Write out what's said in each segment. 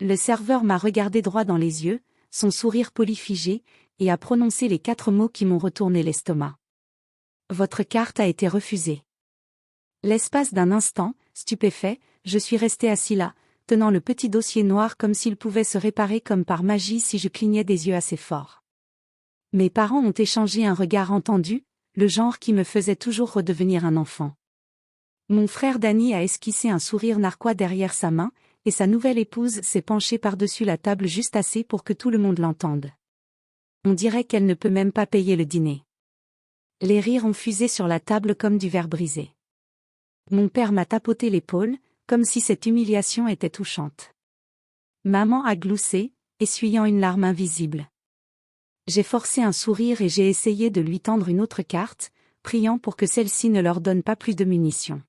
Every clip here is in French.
Le serveur m'a regardé droit dans les yeux, son sourire poli figé, et a prononcé les 4 mots qui m'ont retourné l'estomac. Votre carte a été refusée. L'espace d'un instant, stupéfait, je suis resté assis là, tenant le petit dossier noir comme s'il pouvait se réparer comme par magie si je clignais des yeux assez fort. Mes parents ont échangé un regard entendu, le genre qui me faisait toujours redevenir un enfant. Mon frère Danny a esquissé un sourire narquois derrière sa main, et sa nouvelle épouse s'est penchée par-dessus la table juste assez pour que tout le monde l'entende. On dirait qu'elle ne peut même pas payer le dîner. Les rires ont fusé sur la table comme du verre brisé. Mon père m'a tapoté l'épaule, comme si cette humiliation était touchante. Maman a gloussé, essuyant une larme invisible. J'ai forcé un sourire et j'ai essayé de lui tendre une autre carte, priant pour que celle-ci ne leur donne pas plus de munitions.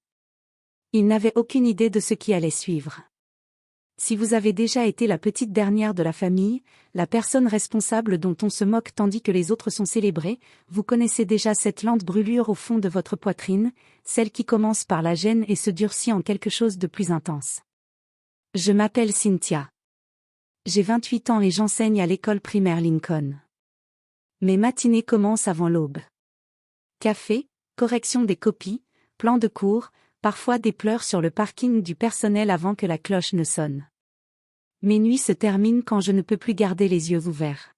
Ils n'avaient aucune idée de ce qui allait suivre. Si vous avez déjà été la petite dernière de la famille, la personne responsable dont on se moque tandis que les autres sont célébrés, vous connaissez déjà cette lente brûlure au fond de votre poitrine, celle qui commence par la gêne et se durcit en quelque chose de plus intense. Je m'appelle Cynthia. J'ai 28 ans et j'enseigne à l'école primaire Lincoln. Mes matinées commencent avant l'aube. Café, correction des copies, plan de cours, parfois des pleurs sur le parking du personnel avant que la cloche ne sonne. Mes nuits se terminent quand je ne peux plus garder les yeux ouverts.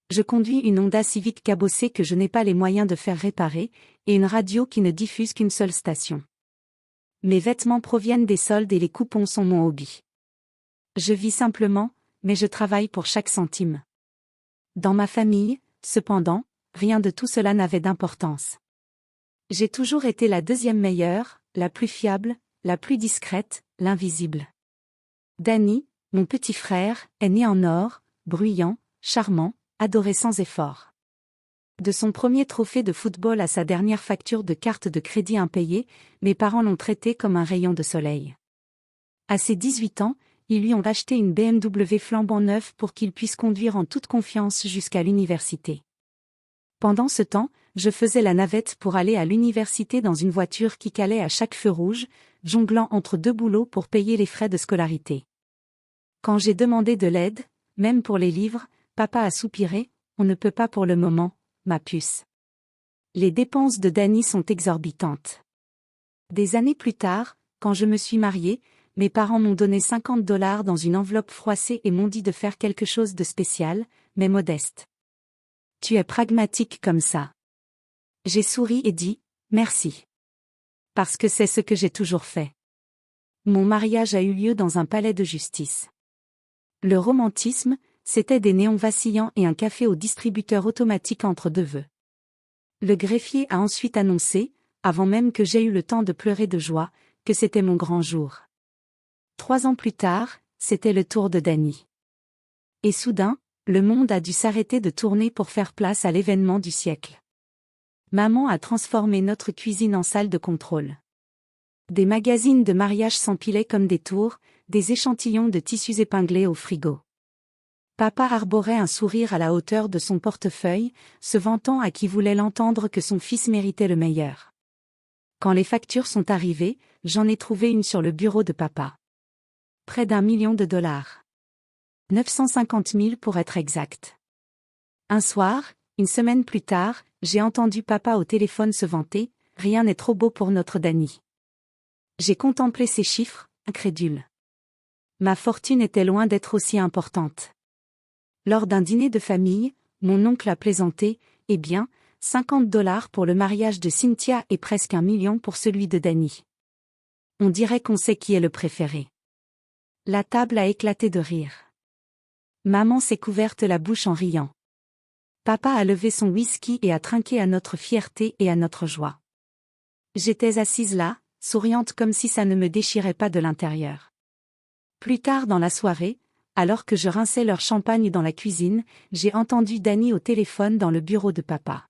Je conduis une Honda Civic cabossée que je n'ai pas les moyens de faire réparer, et une radio qui ne diffuse qu'une seule station. Mes vêtements proviennent des soldes et les coupons sont mon hobby. Je vis simplement, mais je travaille pour chaque centime. Dans ma famille, cependant, rien de tout cela n'avait d'importance. J'ai toujours été la deuxième meilleure, la plus fiable, la plus discrète, l'invisible. Danny, mon petit frère, est né en or, bruyant, charmant, adoré sans effort. De son premier trophée de football à sa dernière facture de carte de crédit impayée, mes parents l'ont traité comme un rayon de soleil. À ses 18 ans, ils lui ont acheté une BMW flambant neuve pour qu'il puisse conduire en toute confiance jusqu'à l'université. Pendant ce temps, je faisais la navette pour aller à l'université dans une voiture qui calait à chaque feu rouge, jonglant entre 2 boulots pour payer les frais de scolarité. Quand j'ai demandé de l'aide, même pour les livres, papa a soupiré, on ne peut pas pour le moment, ma puce. Les dépenses de Danny sont exorbitantes. Des années plus tard, quand je me suis mariée, mes parents m'ont donné $50 dans une enveloppe froissée et m'ont dit de faire quelque chose de spécial, mais modeste. Tu es pragmatique comme ça. J'ai souri et dit, merci. Parce que c'est ce que j'ai toujours fait. Mon mariage a eu lieu dans un palais de justice. Le romantisme, c'était des néons vacillants et un café au distributeur automatique entre 2 vœux. Le greffier a ensuite annoncé, avant même que j'aie eu le temps de pleurer de joie, que c'était mon grand jour. 3 ans plus tard, c'était le tour de Danny. Et soudain, le monde a dû s'arrêter de tourner pour faire place à l'événement du siècle. Maman a transformé notre cuisine en salle de contrôle. Des magazines de mariage s'empilaient comme des tours, des échantillons de tissus épinglés au frigo. Papa arborait un sourire à la hauteur de son portefeuille, se vantant à qui voulait l'entendre que son fils méritait le meilleur. Quand les factures sont arrivées, j'en ai trouvé une sur le bureau de papa. Près d'1 million de dollars. 950 000 pour être exact. Un soir, une semaine plus tard, j'ai entendu papa au téléphone se vanter, rien n'est trop beau pour notre Danny. J'ai contemplé ces chiffres, incrédule. Ma fortune était loin d'être aussi importante. Lors d'un dîner de famille, mon oncle a plaisanté, eh bien, $50 pour le mariage de Cynthia et presque 1 million pour celui de Danny. On dirait qu'on sait qui est le préféré. La table a éclaté de rire. Maman s'est couverte la bouche en riant. Papa a levé son whisky et a trinqué à notre fierté et à notre joie. J'étais assise là, souriante comme si ça ne me déchirait pas de l'intérieur. Plus tard dans la soirée, alors que je rinçais leur champagne dans la cuisine, j'ai entendu Danny au téléphone dans le bureau de papa.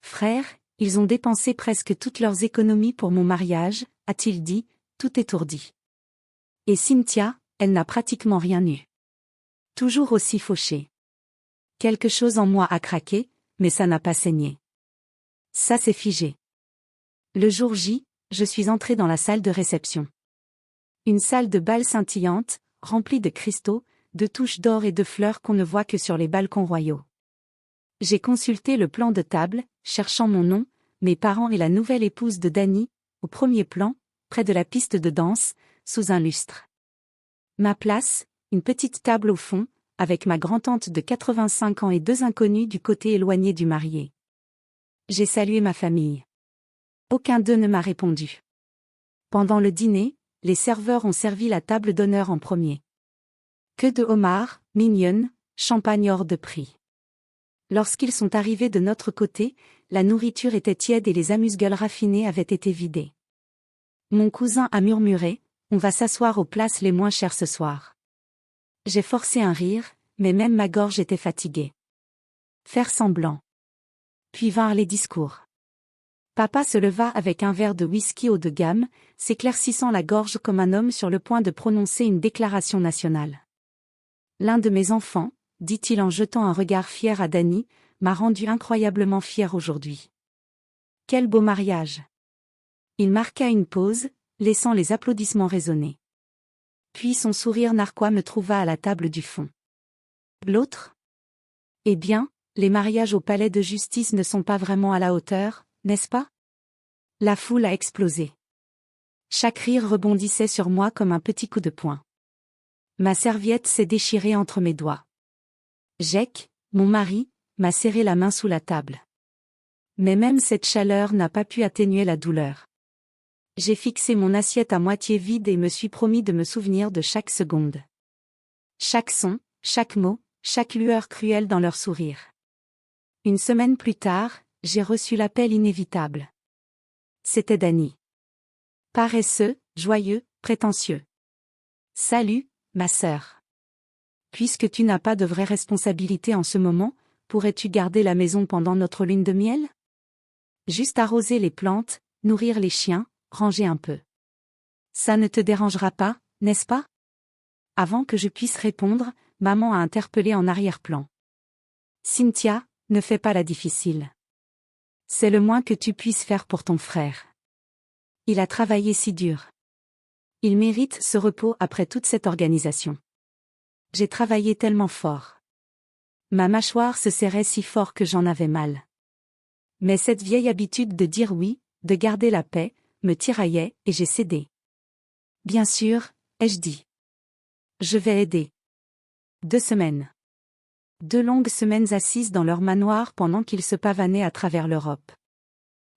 Frère, ils ont dépensé presque toutes leurs économies pour mon mariage, a-t-il dit, tout étourdi. Et Cynthia, elle n'a pratiquement rien eu. Toujours aussi fauchée. Quelque chose en moi a craqué, mais ça n'a pas saigné. Ça s'est figé. Le jour J, je suis entrée dans la salle de réception. Une salle de bal scintillante, remplie de cristaux, de touches d'or et de fleurs qu'on ne voit que sur les balcons royaux. J'ai consulté le plan de table, cherchant mon nom, mes parents et la nouvelle épouse de Danny, au premier plan, près de la piste de danse, sous un lustre. Ma place, une petite table au fond, avec ma grand-tante de 85 ans et 2 inconnus du côté éloigné du marié. J'ai salué ma famille. Aucun d'eux ne m'a répondu. Pendant le dîner, les serveurs ont servi la table d'honneur en premier. Que de homards, mignonnes, champagne hors de prix. Lorsqu'ils sont arrivés de notre côté, la nourriture était tiède et les amuse-gueules raffinées avaient été vidées. Mon cousin a murmuré, « On va s'asseoir aux places les moins chères ce soir. » J'ai forcé un rire, mais même ma gorge était fatiguée. Faire semblant. Puis vinrent les discours. Papa se leva avec un verre de whisky haut de gamme, s'éclaircissant la gorge comme un homme sur le point de prononcer une déclaration nationale. L'un de mes enfants, dit-il en jetant un regard fier à Danny, m'a rendu incroyablement fier aujourd'hui. Quel beau mariage! Il marqua une pause, laissant les applaudissements résonner. Puis son sourire narquois me trouva à la table du fond. L'autre? Eh bien, les mariages au palais de justice ne sont pas vraiment à la hauteur, n'est-ce pas? La foule a explosé. Chaque rire rebondissait sur moi comme un petit coup de poing. Ma serviette s'est déchirée entre mes doigts. Jake, mon mari, m'a serré la main sous la table. Mais même cette chaleur n'a pas pu atténuer la douleur. J'ai fixé mon assiette à moitié vide et me suis promis de me souvenir de chaque seconde. Chaque son, chaque mot, chaque lueur cruelle dans leur sourire. Une semaine plus tard, j'ai reçu l'appel inévitable. C'était Danny. Paresseux, joyeux, prétentieux. Salut, ma sœur. Puisque tu n'as pas de vraie responsabilité en ce moment, pourrais-tu garder la maison pendant notre lune de miel? Juste arroser les plantes, nourrir les chiens, ranger un peu. Ça ne te dérangera pas, n'est-ce pas? Avant que je puisse répondre, maman a interpellé en arrière-plan. Cynthia, ne fais pas la difficile. C'est le moins que tu puisses faire pour ton frère. Il a travaillé si dur. Il mérite ce repos après toute cette organisation. J'ai travaillé tellement fort. Ma mâchoire se serrait si fort que j'en avais mal. Mais cette vieille habitude de dire oui, de garder la paix, me tiraillait, et j'ai cédé. Bien sûr, ai-je dit. Je vais aider. 2 semaines. 2 longues semaines assises dans leur manoir pendant qu'ils se pavanaient à travers l'Europe.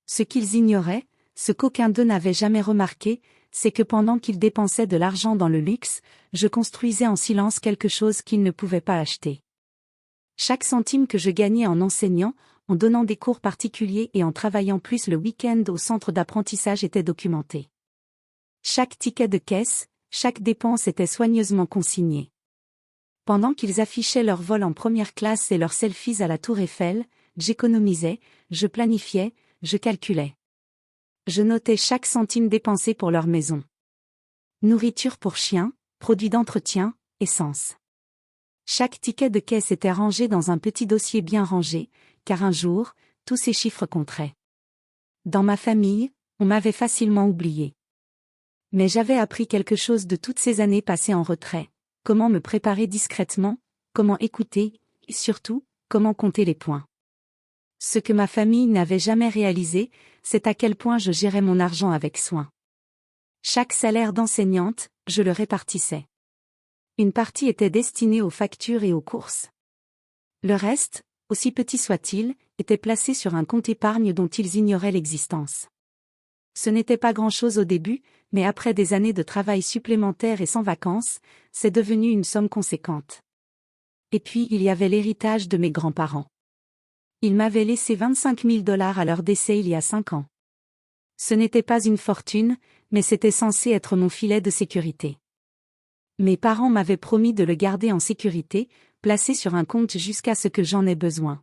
Ce qu'ils ignoraient, ce qu'aucun d'eux n'avait jamais remarqué, c'est que pendant qu'ils dépensaient de l'argent dans le luxe, je construisais en silence quelque chose qu'ils ne pouvaient pas acheter. Chaque centime que je gagnais en enseignant, en donnant des cours particuliers et en travaillant plus le week-end au centre d'apprentissage était documenté. Chaque ticket de caisse, chaque dépense était soigneusement consignée. Pendant qu'ils affichaient leur vol en première classe et leurs selfies à la Tour Eiffel, j'économisais, je planifiais, je calculais. Je notais chaque centime dépensé pour leur maison. Nourriture pour chiens, produits d'entretien, essence. Chaque ticket de caisse était rangé dans un petit dossier bien rangé, car un jour, tous ces chiffres compteraient. Dans ma famille, on m'avait facilement oublié. Mais j'avais appris quelque chose de toutes ces années passées en retrait. Comment me préparer discrètement, comment écouter, et surtout, comment compter les points. Ce que ma famille n'avait jamais réalisé, c'est à quel point je gérais mon argent avec soin. Chaque salaire d'enseignante, je le répartissais. Une partie était destinée aux factures et aux courses. Le reste, aussi petit soit-il, était placé sur un compte épargne dont ils ignoraient l'existence. Ce n'était pas grand-chose au début, mais après des années de travail supplémentaire et sans vacances, c'est devenu une somme conséquente. Et puis il y avait l'héritage de mes grands-parents. Ils m'avaient laissé 25 000 $ à leur décès il y a 5 ans. Ce n'était pas une fortune, mais c'était censé être mon filet de sécurité. Mes parents m'avaient promis de le garder en sécurité, placé sur un compte jusqu'à ce que j'en ai besoin.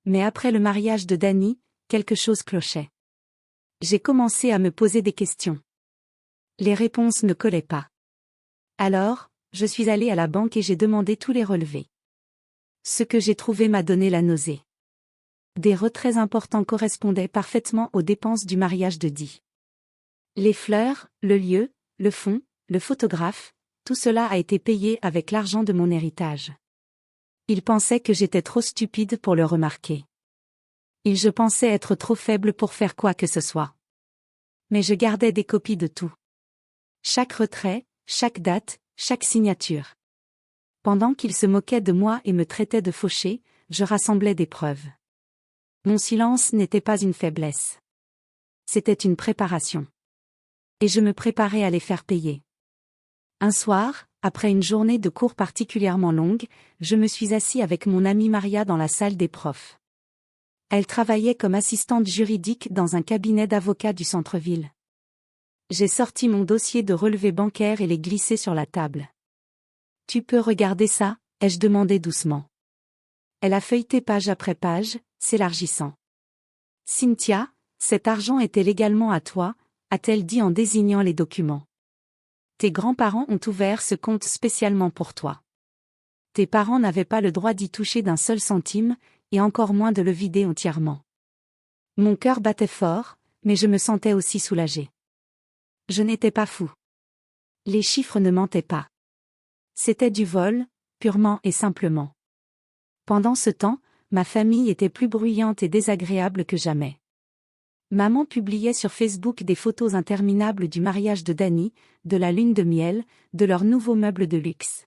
Mais après le mariage de Danny, quelque chose clochait. J'ai commencé à me poser des questions. Les réponses ne collaient pas. Alors, je suis allée à la banque et j'ai demandé tous les relevés. Ce que j'ai trouvé m'a donné la nausée. Des retraits importants correspondaient parfaitement aux dépenses du mariage de Dee. Les fleurs, le lieu, le fond, le photographe, tout cela a été payé avec l'argent de mon héritage. Il pensait que j'étais trop stupide pour le remarquer. Je pensais être trop faible pour faire quoi que ce soit. Mais je gardais des copies de tout. Chaque retrait, chaque date, chaque signature. Pendant qu'il se moquait de moi et me traitait de fauché, je rassemblais des preuves. Mon silence n'était pas une faiblesse. C'était une préparation. Et je me préparais à les faire payer. Un soir, après une journée de cours particulièrement longue, je me suis assis avec mon amie Maria dans la salle des profs. Elle travaillait comme assistante juridique dans un cabinet d'avocats du centre-ville. J'ai sorti mon dossier de relevé bancaire et l'ai glissé sur la table. « Tu peux regarder ça ?» ai-je demandé doucement. Elle a feuilleté page après page, s'élargissant. « Cynthia, cet argent était légalement à toi », a-t-elle dit en désignant les documents. « Tes grands-parents ont ouvert ce compte spécialement pour toi. Tes parents n'avaient pas le droit d'y toucher d'un seul centime, et encore moins de le vider entièrement. » Mon cœur battait fort, mais je me sentais aussi soulagée. Je n'étais pas fou. Les chiffres ne mentaient pas. C'était du vol, purement et simplement. Pendant ce temps, ma famille était plus bruyante et désagréable que jamais. Maman publiait sur Facebook des photos interminables du mariage de Danny, de la lune de miel, de leurs nouveaux meubles de luxe.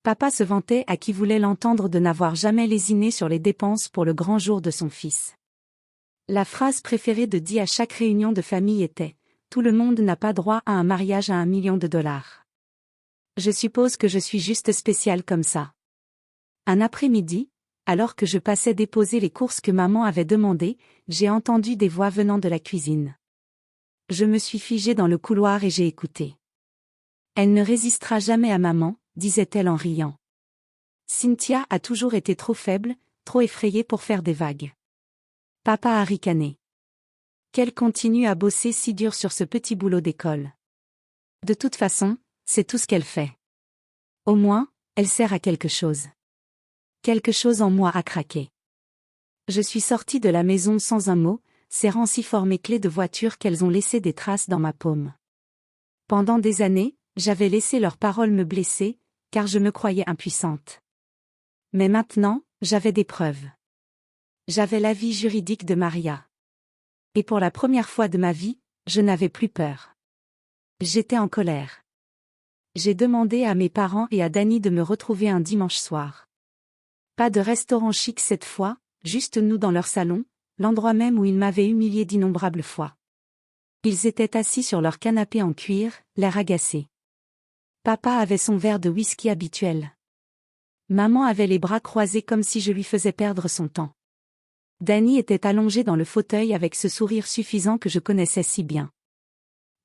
Papa se vantait à qui voulait l'entendre de n'avoir jamais lésiné sur les dépenses pour le grand jour de son fils. La phrase préférée de Dee à chaque réunion de famille était « Tout le monde n'a pas droit à un mariage à $1 million. » Je suppose que je suis juste spéciale comme ça. Un après-midi, alors que je passais déposer les courses que maman avait demandées, j'ai entendu des voix venant de la cuisine. Je me suis figée dans le couloir et j'ai écouté. « Elle ne résistera jamais à maman », disait-elle en riant. Cynthia a toujours été trop faible, trop effrayée pour faire des vagues. Papa a ricané. Qu'elle continue à bosser si dur sur ce petit boulot d'école. De toute façon, c'est tout ce qu'elle fait. Au moins, elle sert à quelque chose. Quelque chose en moi a craqué. Je suis sortie de la maison sans un mot, serrant si fort mes clés de voiture qu'elles ont laissé des traces dans ma paume. Pendant des années, j'avais laissé leurs paroles me blesser, car je me croyais impuissante. Mais maintenant, j'avais des preuves. J'avais l'avis juridique de Maria. Et pour la première fois de ma vie, je n'avais plus peur. J'étais en colère. J'ai demandé à mes parents et à Danny de me retrouver un dimanche soir. Pas de restaurant chic cette fois, juste nous dans leur salon, l'endroit même où ils m'avaient humilié d'innombrables fois. Ils étaient assis sur leur canapé en cuir, l'air agacé. Papa avait son verre de whisky habituel. Maman avait les bras croisés comme si je lui faisais perdre son temps. Danny était allongé dans le fauteuil avec ce sourire suffisant que je connaissais si bien.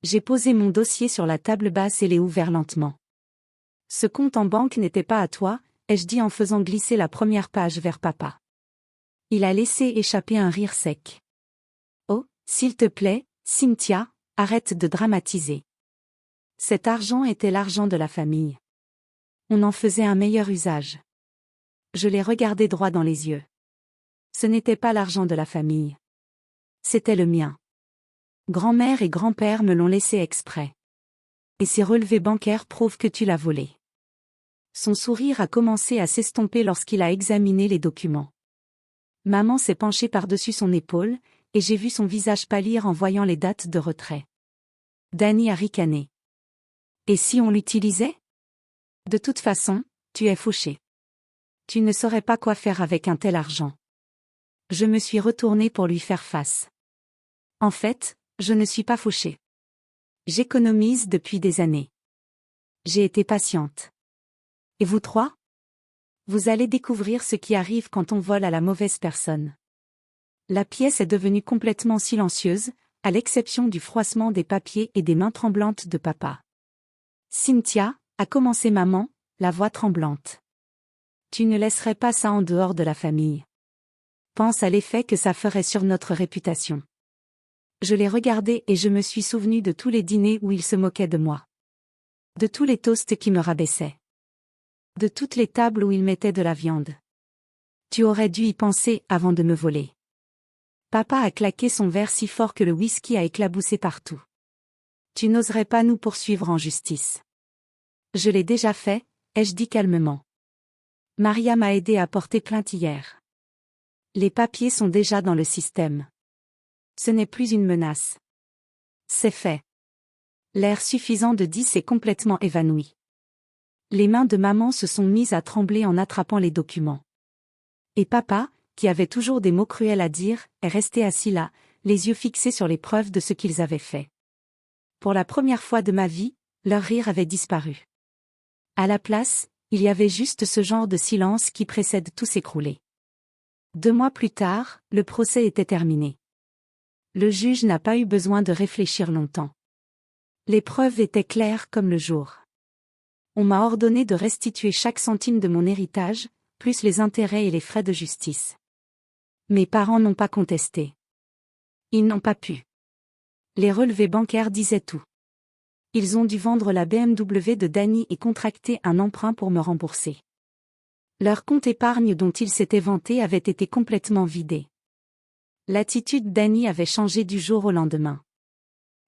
J'ai posé mon dossier sur la table basse et l'ai ouvert lentement. « Ce compte en banque n'était pas à toi », ai-je dit en faisant glisser la première page vers papa. Il a laissé échapper un rire sec. « Oh, s'il te plaît, Cynthia, arrête de dramatiser. » Cet argent était l'argent de la famille. On en faisait un meilleur usage. Je l'ai regardé droit dans les yeux. Ce n'était pas l'argent de la famille. C'était le mien. Grand-mère et grand-père me l'ont laissé exprès. Et ces relevés bancaires prouvent que tu l'as volé. Son sourire a commencé à s'estomper lorsqu'il a examiné les documents. Maman s'est penchée par-dessus son épaule, et j'ai vu son visage pâlir en voyant les dates de retrait. Danny a ricané. Et si on l'utilisait ? De toute façon, tu es fauché. Tu ne saurais pas quoi faire avec un tel argent. Je me suis retournée pour lui faire face. En fait, je ne suis pas fauchée. J'économise depuis des années. J'ai été patiente. Et vous trois ? Vous allez découvrir ce qui arrive quand on vole à la mauvaise personne. La pièce est devenue complètement silencieuse, à l'exception du froissement des papiers et des mains tremblantes de papa. Cynthia, a commencé maman, la voix tremblante. Tu ne laisserais pas ça en dehors de la famille. Pense à l'effet que ça ferait sur notre réputation. Je l'ai regardé et je me suis souvenu de tous les dîners où il se moquait de moi. De tous les toasts qui me rabaissaient. De toutes les tables où il mettait de la viande. Tu aurais dû y penser avant de me voler. Papa a claqué son verre si fort que le whisky a éclaboussé partout. Tu n'oserais pas nous poursuivre en justice. Je l'ai déjà fait, ai-je dit calmement. Maria m'a aidé à porter plainte hier. Les papiers sont déjà dans le système. Ce n'est plus une menace. C'est fait. L'air suffisant de 10 est complètement évanoui. Les mains de maman se sont mises à trembler en attrapant les documents. Et papa, qui avait toujours des mots cruels à dire, est resté assis là, les yeux fixés sur les preuves de ce qu'ils avaient fait. Pour la première fois de ma vie, leur rire avait disparu. À la place, il y avait juste ce genre de silence qui précède tout s'écrouler. 2 mois plus tard, le procès était terminé. Le juge n'a pas eu besoin de réfléchir longtemps. Les preuves étaient claires comme le jour. On m'a ordonné de restituer chaque centime de mon héritage, plus les intérêts et les frais de justice. Mes parents n'ont pas contesté. Ils n'ont pas pu. Les relevés bancaires disaient tout. Ils ont dû vendre la BMW de Danny et contracter un emprunt pour me rembourser. Leur compte épargne dont ils s'étaient vantés avait été complètement vidé. L'attitude d'Annie avait changé du jour au lendemain.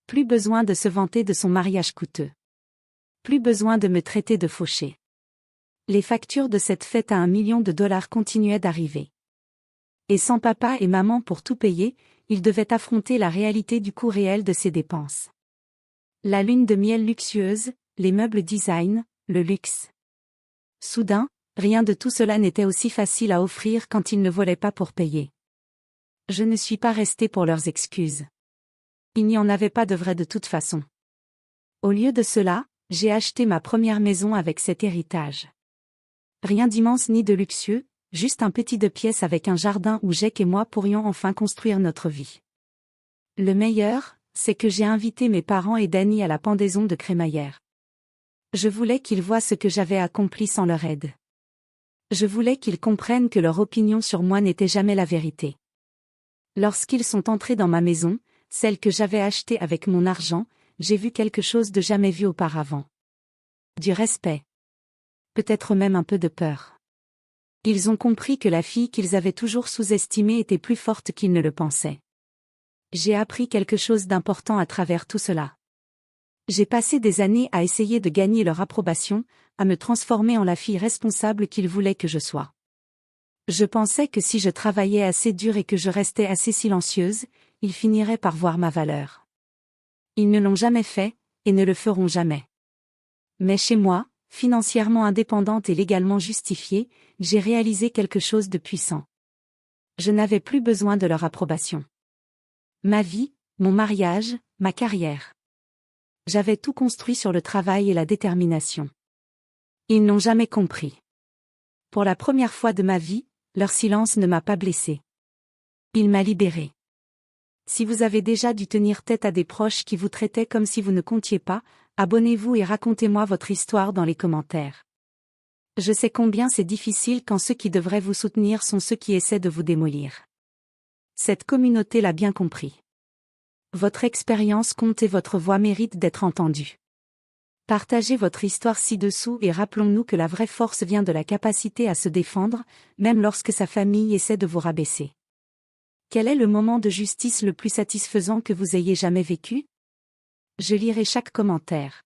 Plus besoin de se vanter de son mariage coûteux. Plus besoin de me traiter de fauché. Les factures de cette fête à $1 million continuaient d'arriver. Et sans papa et maman pour tout payer, ils devaient affronter la réalité du coût réel de ces dépenses. La lune de miel luxueuse, les meubles design, le luxe. Soudain, rien de tout cela n'était aussi facile à offrir quand ils ne volaient pas pour payer. Je ne suis pas resté pour leurs excuses. Il n'y en avait pas de vrai de toute façon. Au lieu de cela, j'ai acheté ma première maison avec cet héritage. Rien d'immense ni de luxueux, juste un petit 2 pièces avec un jardin où Jake et moi pourrions enfin construire notre vie. Le meilleur, c'est que j'ai invité mes parents et Danny à la pendaison de crémaillère. Je voulais qu'ils voient ce que j'avais accompli sans leur aide. Je voulais qu'ils comprennent que leur opinion sur moi n'était jamais la vérité. Lorsqu'ils sont entrés dans ma maison, celle que j'avais achetée avec mon argent, j'ai vu quelque chose de jamais vu auparavant. Du respect. Peut-être même un peu de peur. Ils ont compris que la fille qu'ils avaient toujours sous-estimée était plus forte qu'ils ne le pensaient. J'ai appris quelque chose d'important à travers tout cela. J'ai passé des années à essayer de gagner leur approbation, à me transformer en la fille responsable qu'ils voulaient que je sois. Je pensais que si je travaillais assez dur et que je restais assez silencieuse, ils finiraient par voir ma valeur. Ils ne l'ont jamais fait, et ne le feront jamais. Mais chez moi, financièrement indépendante et légalement justifiée, j'ai réalisé quelque chose de puissant. Je n'avais plus besoin de leur approbation. Ma vie, mon mariage, ma carrière. J'avais tout construit sur le travail et la détermination. Ils n'ont jamais compris. Pour la première fois de ma vie, leur silence ne m'a pas blessé. Il m'a libéré. Si vous avez déjà dû tenir tête à des proches qui vous traitaient comme si vous ne comptiez pas, abonnez-vous et racontez-moi votre histoire dans les commentaires. Je sais combien c'est difficile quand ceux qui devraient vous soutenir sont ceux qui essaient de vous démolir. Cette communauté l'a bien compris. Votre expérience compte et votre voix mérite d'être entendue. Partagez votre histoire ci-dessous et rappelons-nous que la vraie force vient de la capacité à se défendre, même lorsque sa famille essaie de vous rabaisser. Quel est le moment de justice le plus satisfaisant que vous ayez jamais vécu? Je lirai chaque commentaire.